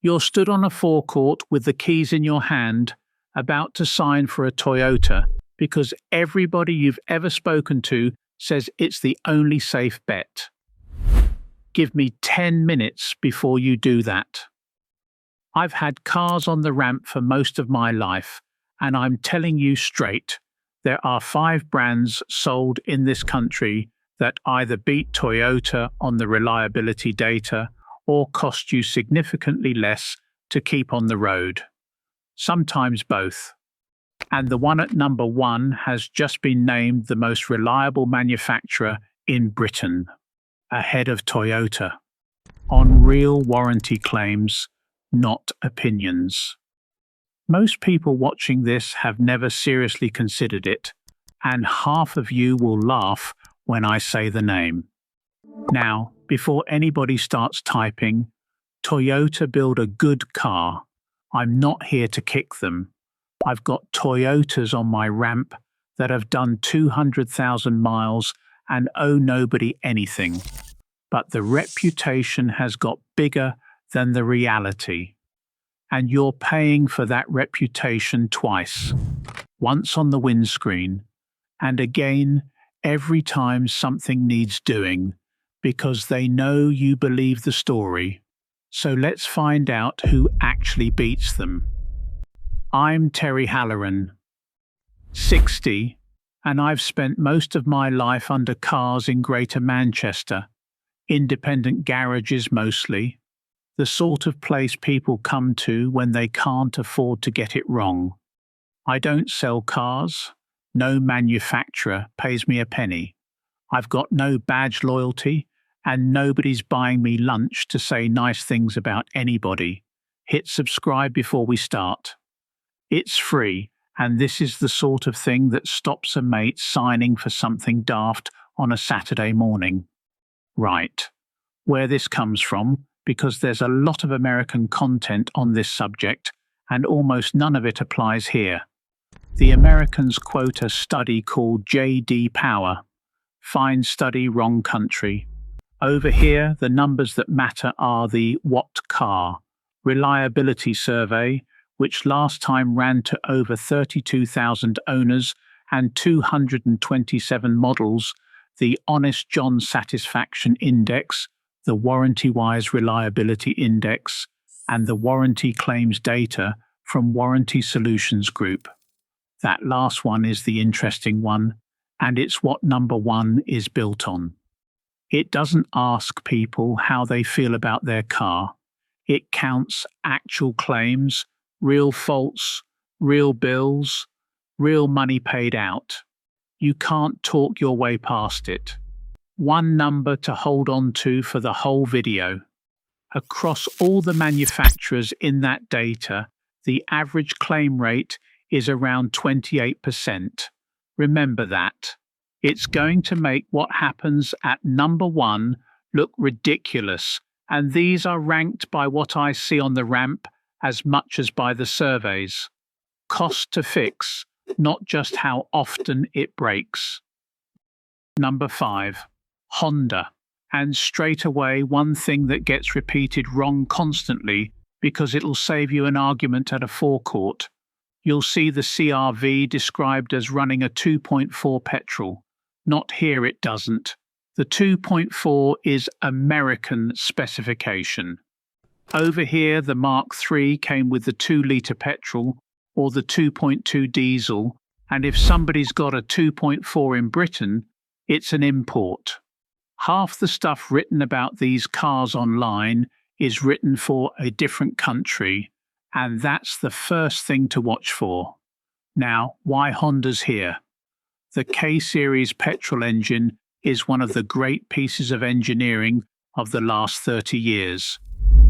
You're stood on a forecourt with the keys in your hand, about to sign for a Toyota because everybody you've ever spoken to says it's the only safe bet. Give me 10 minutes before you do that. I've had cars on the ramp for most of my life, and I'm telling you straight, there are 5 brands sold in this country that either beat Toyota on the reliability data or cost you significantly less to keep on the road. Sometimes both. And the one at number 1 has just been named the most reliable manufacturer in Britain, ahead of Toyota, on real warranty claims, not opinions. Most people watching this have never seriously considered it, and half of you will laugh when I say the name. Now, before anybody starts typing, Toyota build a good car. I'm not here to kick them. I've got Toyotas on my ramp that have done 200,000 miles and owe nobody anything. But the reputation has got bigger than the reality. And you're paying for that reputation twice. Once on the windscreen, and again every time something needs doing, because they know you believe the story. So let's find out who actually beats them. I'm Terry Halloran, 60, and I've spent most of my life under cars in Greater Manchester, independent garages mostly, the sort of place people come to when they can't afford to get it wrong. I don't sell cars. No manufacturer pays me a penny. I've got no badge loyalty, and nobody's buying me lunch to say nice things about anybody. Hit subscribe before we start. It's free, and this is the sort of thing that stops a mate signing for something daft on a Saturday morning. Right. Where this comes from, because there's a lot of American content on this subject, and almost none of it applies here. The Americans quote a study called J.D. Power. Fine study, wrong country. Over here, the numbers that matter are the What Car Reliability Survey, which last time ran to over 32,000 owners and 227 models, the Honest John Satisfaction Index, the Warranty-Wise Reliability Index, and the Warranty Claims Data from Warranty Solutions Group. That last one is the interesting one, and it's what number 1 is built on. It doesn't ask people how they feel about their car. It counts actual claims, real faults, real bills, real money paid out. You can't talk your way past it. One number to hold on to for the whole video. Across all the manufacturers in that data, the average claim rate is around 28%. Remember that. It's going to make what happens at number 1 look ridiculous, and these are ranked by what I see on the ramp as much as by the surveys. Cost to fix, not just how often it breaks. Number 5. Honda. And straight away, one thing that gets repeated wrong constantly because it'll save you an argument at a forecourt. You'll see the CR-V described as running a 2.4 petrol. Not here, it doesn't. The 2.4 is American specification. Over here, the Mark III came with the 2-litre petrol or the 2.2 diesel, and if somebody's got a 2.4 in Britain, it's an import. Half the stuff written about these cars online is written for a different country, and that's the first thing to watch for. Now, why Honda's here? The K-Series petrol engine is one of the great pieces of engineering of the last 30 years.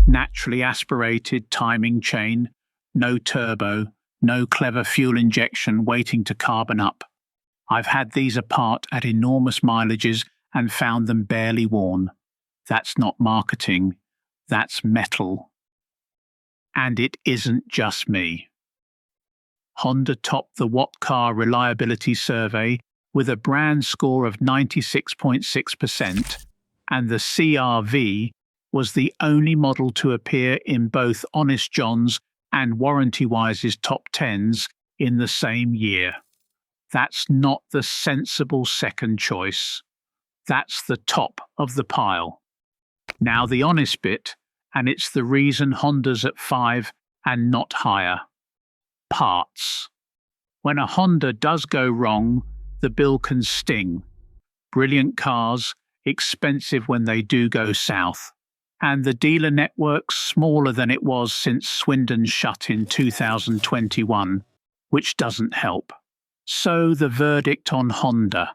Naturally aspirated timing chain, no turbo, no clever fuel injection waiting to carbon up. I've had these apart at enormous mileages and found them barely worn. That's not marketing, that's metal. And it isn't just me. Honda topped the What Car Reliability Survey with a brand score of 96.6%, and the CR-V was the only model to appear in both Honest John's and Warranty Wise's top 10s in the same year. That's not the sensible second choice. That's the top of the pile. Now the honest bit, and it's the reason Honda's at 5 and not higher. Parts. When a Honda does go wrong, the bill can sting. Brilliant cars, expensive when they do go south. And the dealer network's smaller than it was since Swindon shut in 2021, which doesn't help. So the verdict on Honda: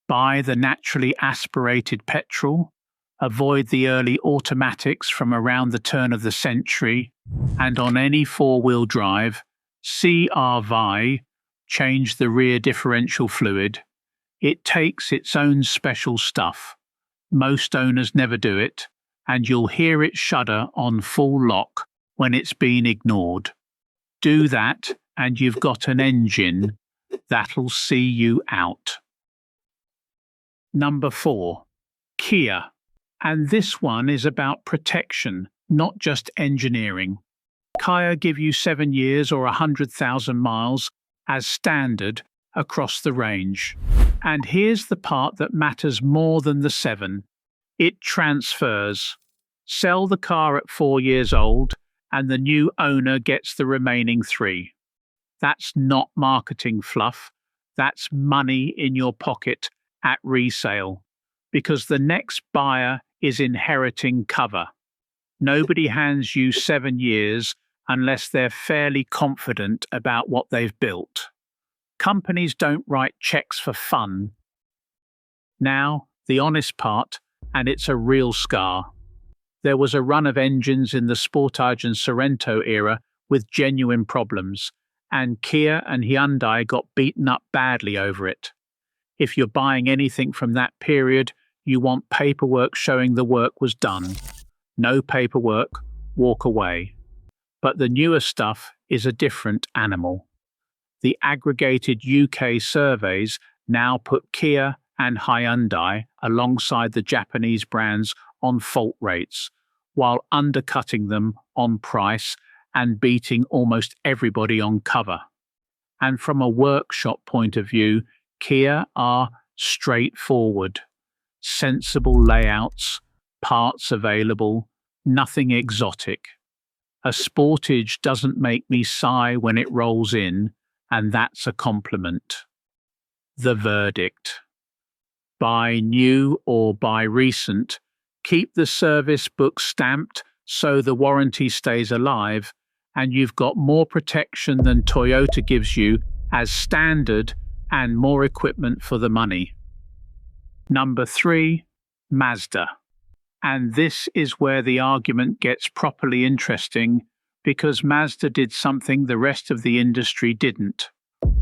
buy the naturally aspirated petrol, avoid the early automatics from around the turn of the century, and on any four-wheel drive, CRV, change the rear differential fluid. It takes its own special stuff. Most owners never do it, and you'll hear it shudder on full lock when it's been ignored. Do that, and you've got an engine that'll see you out. Number 4. Kia. And this one is about protection, not just engineering. Kia give you 7 years or 100,000 miles as standard across the range. And here's the part that matters more than the 7. It transfers. Sell the car at 4 years old and the new owner gets the remaining 3. That's not marketing fluff. That's money in your pocket at resale, because the next buyer is inheriting cover. Nobody hands you 7 years unless they're fairly confident about what they've built. Companies don't write checks for fun. Now, the honest part, and it's a real scar. There was a run of engines in the Sportage and Sorento era with genuine problems, and Kia and Hyundai got beaten up badly over it. If you're buying anything from that period, you want paperwork showing the work was done. No paperwork, walk away. But the newer stuff is a different animal. The aggregated UK surveys now put Kia and Hyundai alongside the Japanese brands on fault rates, while undercutting them on price and beating almost everybody on cover. And from a workshop point of view, Kia are straightforward. Sensible layouts, parts available, nothing exotic. A Sportage doesn't make me sigh when it rolls in, and that's a compliment. The verdict: buy new or buy recent, keep the service book stamped so the warranty stays alive, and you've got more protection than Toyota gives you as standard and more equipment for the money. Number 3, Mazda. And this is where the argument gets properly interesting, because Mazda did something the rest of the industry didn't.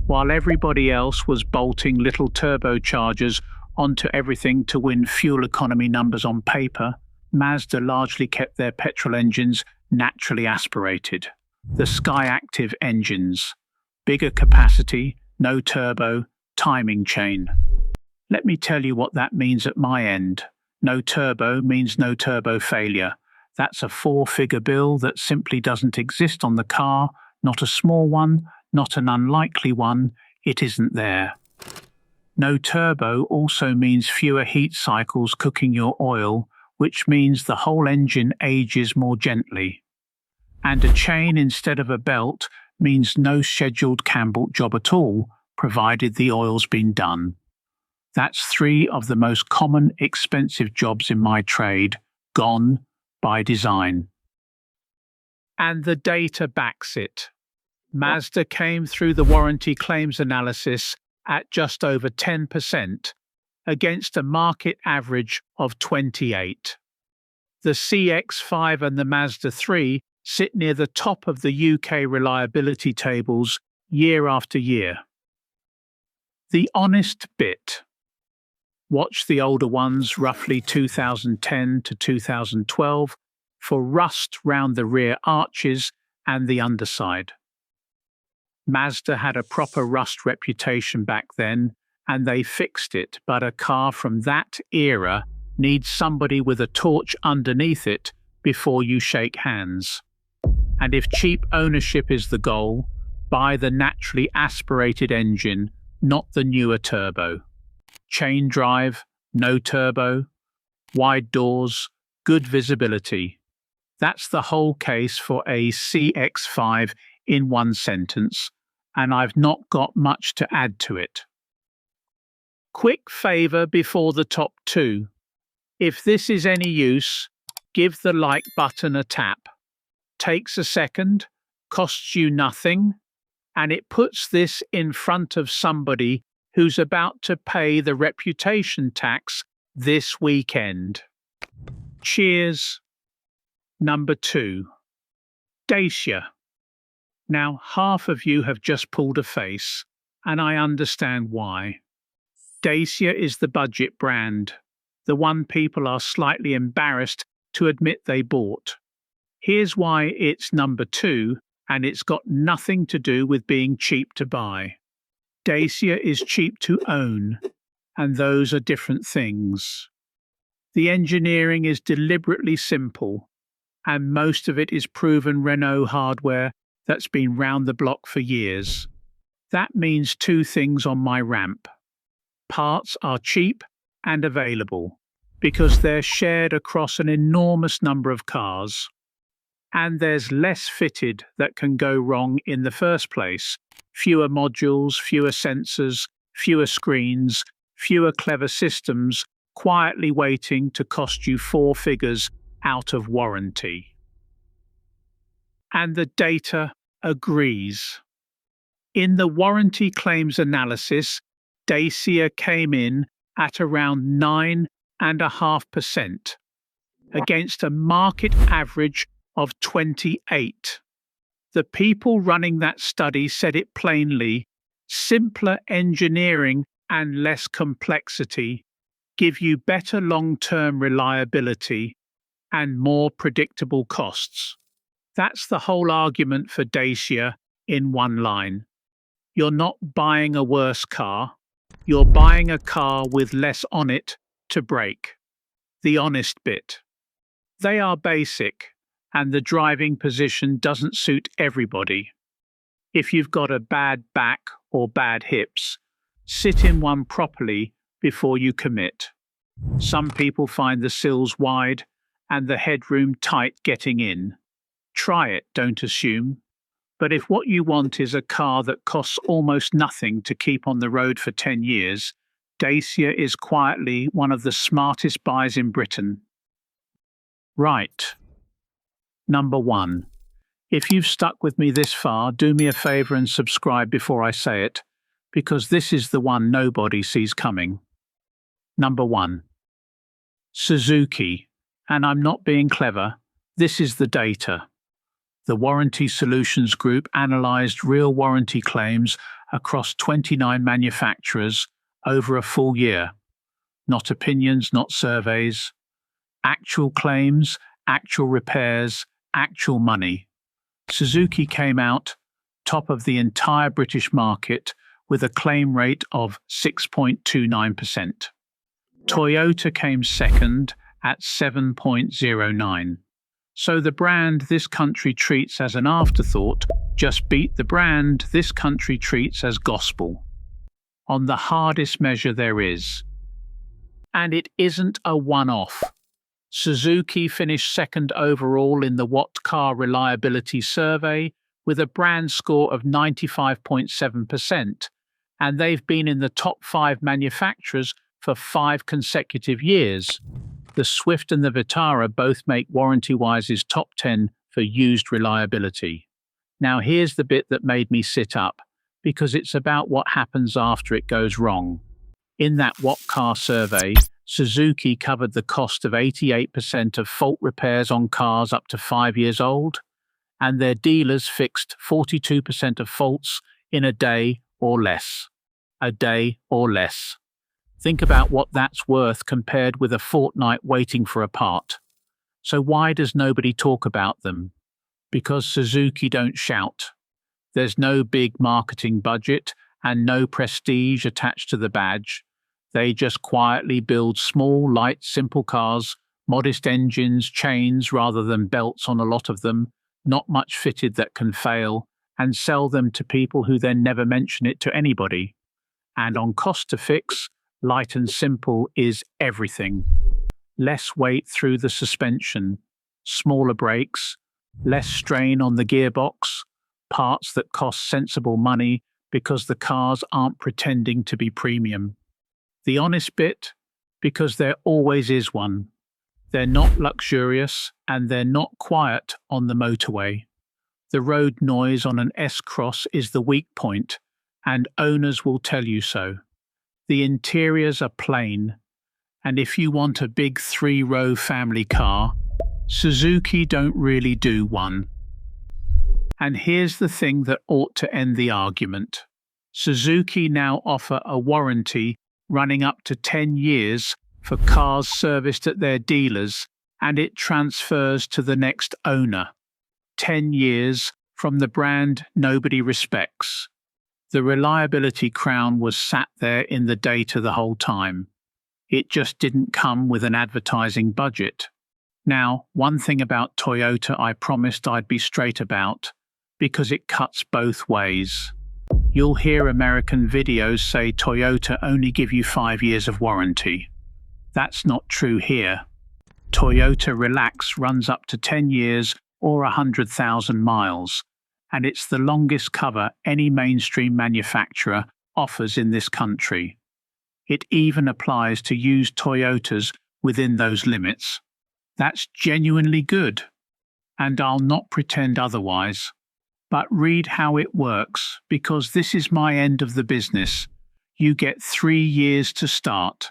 While everybody else was bolting little turbochargers onto everything to win fuel economy numbers on paper, Mazda largely kept their petrol engines naturally aspirated. The Skyactiv engines. Bigger capacity, no turbo, timing chain. Let me tell you what that means at my end. No turbo means no turbo failure. That's a 4-figure bill that simply doesn't exist on the car, not a small one, not an unlikely one, it isn't there. No turbo also means fewer heat cycles cooking your oil, which means the whole engine ages more gently. And a chain instead of a belt means no scheduled cam-belt job at all, provided the oil's been done. That's 3 of the most common expensive jobs in my trade, gone by design. And the data backs it. Mazda came through the warranty claims analysis at just over 10%, against a market average of 28%. The CX-5 and the Mazda 3 sit near the top of the UK reliability tables year after year. The honest bit. Watch the older ones, roughly 2010 to 2012, for rust round the rear arches and the underside. Mazda had a proper rust reputation back then, and they fixed it, but a car from that era needs somebody with a torch underneath it before you shake hands. And if cheap ownership is the goal, buy the naturally aspirated engine, not the newer turbo. Chain drive, no turbo, wide doors, good visibility. That's the whole case for a CX-5 in one sentence, and I've not got much to add to it. Quick favour before the top two. If this is any use, give the like button a tap. Takes a second, costs you nothing, and it puts this in front of somebody who's about to pay the reputation tax this weekend. Cheers. Number 2. Dacia. Now, half of you have just pulled a face, and I understand why. Dacia is the budget brand, the one people are slightly embarrassed to admit they bought. Here's why it's number 2, and it's got nothing to do with being cheap to buy. Dacia is cheap to own, and those are different things. The engineering is deliberately simple, and most of it is proven Renault hardware that's been round the block for years. That means 2 things on my ramp. Parts are cheap and available, because they're shared across an enormous number of cars. And there's less fitted that can go wrong in the first place. Fewer modules, fewer sensors, fewer screens, fewer clever systems, quietly waiting to cost you 4 figures out of warranty. And the data agrees. In the warranty claims analysis, Dacia came in at around 9.5%, against a market average of 28. The people running that study said it plainly: simpler engineering and less complexity give you better long-term reliability and more predictable costs. That's the whole argument for Dacia in one line. You're not buying a worse car, you're buying a car with less on it to break. The honest bit. They are basic, and the driving position doesn't suit everybody. If you've got a bad back or bad hips, sit in one properly before you commit. Some people find the sills wide and the headroom tight getting in. Try it, don't assume. But if what you want is a car that costs almost nothing to keep on the road for 10 years, Dacia is quietly one of the smartest buys in Britain. Right. Number 1. If you've stuck with me this far, do me a favour and subscribe before I say it, because this is the one nobody sees coming. Number 1. Suzuki. And I'm not being clever, this is the data. The Warranty Solutions Group analysed real warranty claims across 29 manufacturers over a full year. Not opinions, not surveys. Actual claims, actual repairs, actual money. Suzuki came out top of the entire British market with a claim rate of 6.29%. Toyota came second at 7.09%. So the brand this country treats as an afterthought just beat the brand this country treats as gospel, on the hardest measure there is. And it isn't a one-off. Suzuki finished second overall in the What Car Reliability Survey with a brand score of 95.7%, and they've been in the top 5 manufacturers for 5 consecutive years. The Swift and the Vitara both make Warranty Wise's top 10 for used reliability. Now here's the bit that made me sit up, because it's about what happens after it goes wrong. In that What Car survey, Suzuki covered the cost of 88% of fault repairs on cars up to 5 years old, and their dealers fixed 42% of faults in a day or less. A day or less. Think about what that's worth compared with a fortnight waiting for a part. So why does nobody talk about them? Because Suzuki don't shout. There's no big marketing budget and no prestige attached to the badge. They just quietly build small, light, simple cars, Modest engines, chains rather than belts on a lot of them, not much fitted that can fail, and sell them to people who then never mention it to anybody. And on cost to fix, light and simple is everything. Less weight through the suspension, smaller brakes, less strain on the gearbox, parts that cost sensible money because the cars aren't pretending to be premium. The honest bit, because there always is one. They're not luxurious and they're not quiet on the motorway. The road noise on an S-Cross is the weak point, and owners will tell you so. The interiors are plain, and if you want a big 3-row family car, Suzuki don't really do one. And here's the thing that ought to end the argument. Suzuki now offer a warranty running up to 10 years for cars serviced at their dealers, and it transfers to the next owner. 10 years from the brand nobody respects. The reliability crown was sat there in the data the whole time. It just didn't come with an advertising budget. Now, one thing about Toyota I promised I'd be straight about, because it cuts both ways. You'll hear American videos say Toyota only give you 5 years of warranty. That's not true here. Toyota Relax runs up to 10 years or 100,000 miles, and it's the longest cover any mainstream manufacturer offers in this country. It even applies to used Toyotas within those limits. That's genuinely good, and I'll not pretend otherwise. But read how it works, because this is my end of the business. You get 3 years to start.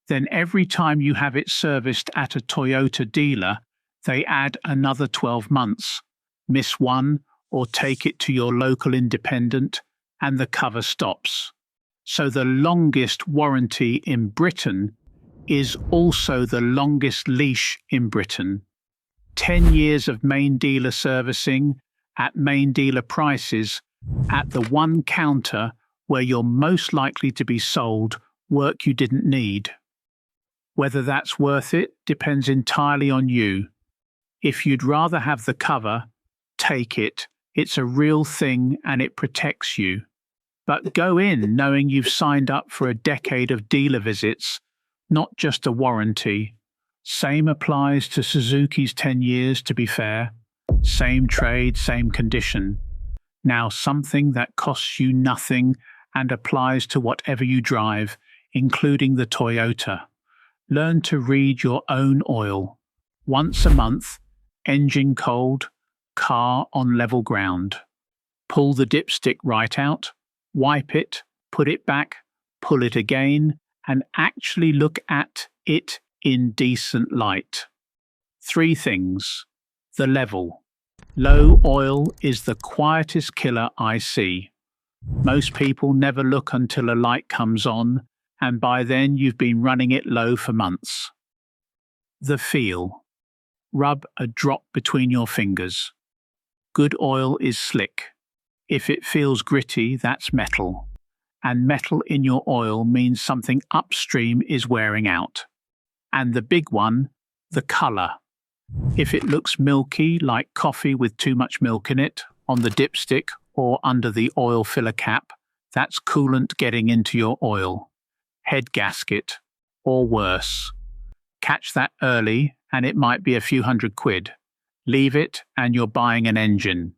Then every time you have it serviced at a Toyota dealer, they add another 12 months. Miss one or take it to your local independent, and the cover stops. So the longest warranty in Britain is also the longest leash in Britain. 10 years of main dealer servicing at main dealer prices at the one counter where you're most likely to be sold work you didn't need. Whether that's worth it depends entirely on you. If you'd rather have the cover, take it. It's a real thing and it protects you. But go in knowing you've signed up for a decade of dealer visits, not just a warranty. Same applies to Suzuki's 10 years, to be fair. Same trade, same condition. Now something that costs you nothing and applies to whatever you drive, including the Toyota. Learn to read your own oil. Once a month, engine cold, car on level ground. Pull the dipstick right out, wipe it, put it back, pull it again, and actually look at it in decent light. 3 things. The level. Low oil is the quietest killer I see. Most people never look until a light comes on, and by then you've been running it low for months. The feel. Rub a drop between your fingers. Good oil is slick. If it feels gritty, that's metal. And metal in your oil means something upstream is wearing out. And the big one, the colour. If it looks milky, like coffee with too much milk in it, on the dipstick or under the oil filler cap, that's coolant getting into your oil. Head gasket, or worse. Catch that early and it might be a few £100. Leave it and you're buying an engine.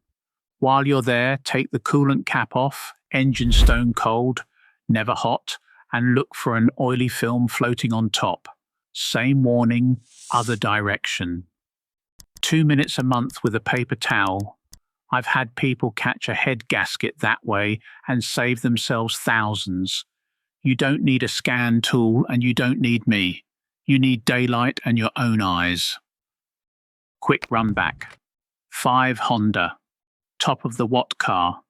While you're there, take the coolant cap off, engine stone cold, never hot, and look for an oily film floating on top. Same warning, other direction. 2 minutes a month with a paper towel. I've had people catch a head gasket that way and save themselves thousands. You don't need a scan tool and you don't need me. You need daylight and your own eyes. Quick run back. 5 Honda. Top of the Watt car.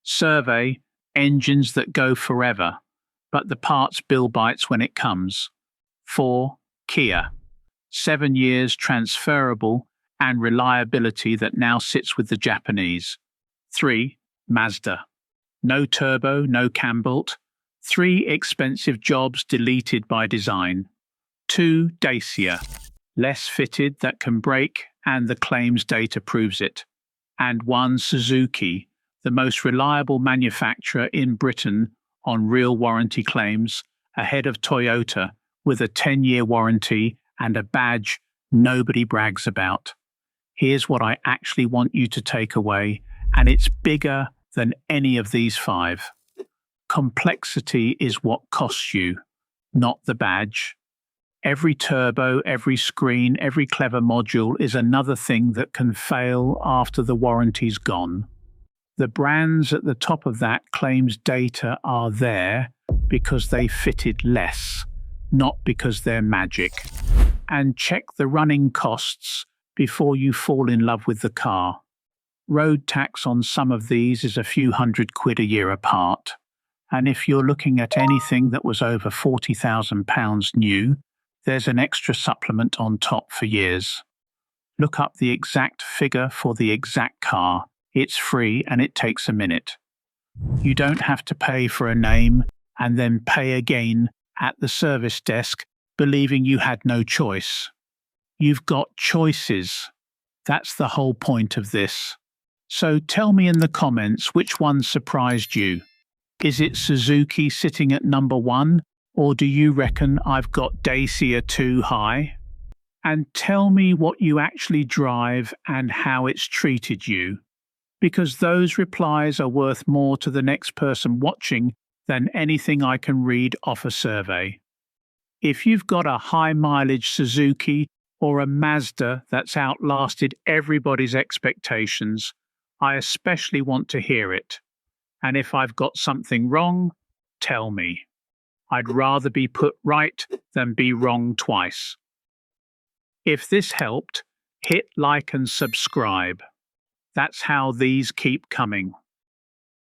Survey, engines that go forever, but the parts bill bites when it comes. 4 Kia. 7 years transferable and reliability that now sits with the Japanese. 3 Mazda. No turbo, no cam bolt. 3 expensive jobs deleted by design. 2 Dacia. less fitted that can break, and the claims data proves it. And one Suzuki, the most reliable manufacturer in Britain on real warranty claims, ahead of Toyota with a 10-year warranty and a badge nobody brags about. Here's what I actually want you to take away, and it's bigger than any of these five. Complexity is what costs you, not the badge. Every turbo, every screen, every clever module is another thing that can fail after the warranty's gone. The brands at the top of that claims data are there because they fitted less, not because they're magic. And check the running costs before you fall in love with the car. Road tax on some of these is a few £100 a year apart. And if you're looking at anything that was over £40,000 new, there's an extra supplement on top for years. Look up the exact figure for the exact car. It's free and it takes a minute. You don't have to pay for a name and then pay again at the service desk, believing you had no choice. You've got choices. That's the whole point of this. So tell me in the comments which one surprised you. Is it Suzuki sitting at number 1? Or do you reckon I've got Dacia too high? And tell me what you actually drive and how it's treated you, because those replies are worth more to the next person watching than anything I can read off a survey. If you've got a high-mileage Suzuki or a Mazda that's outlasted everybody's expectations, I especially want to hear it. And if I've got something wrong, tell me. I'd rather be put right than be wrong twice. If this helped, hit like and subscribe. That's how these keep coming.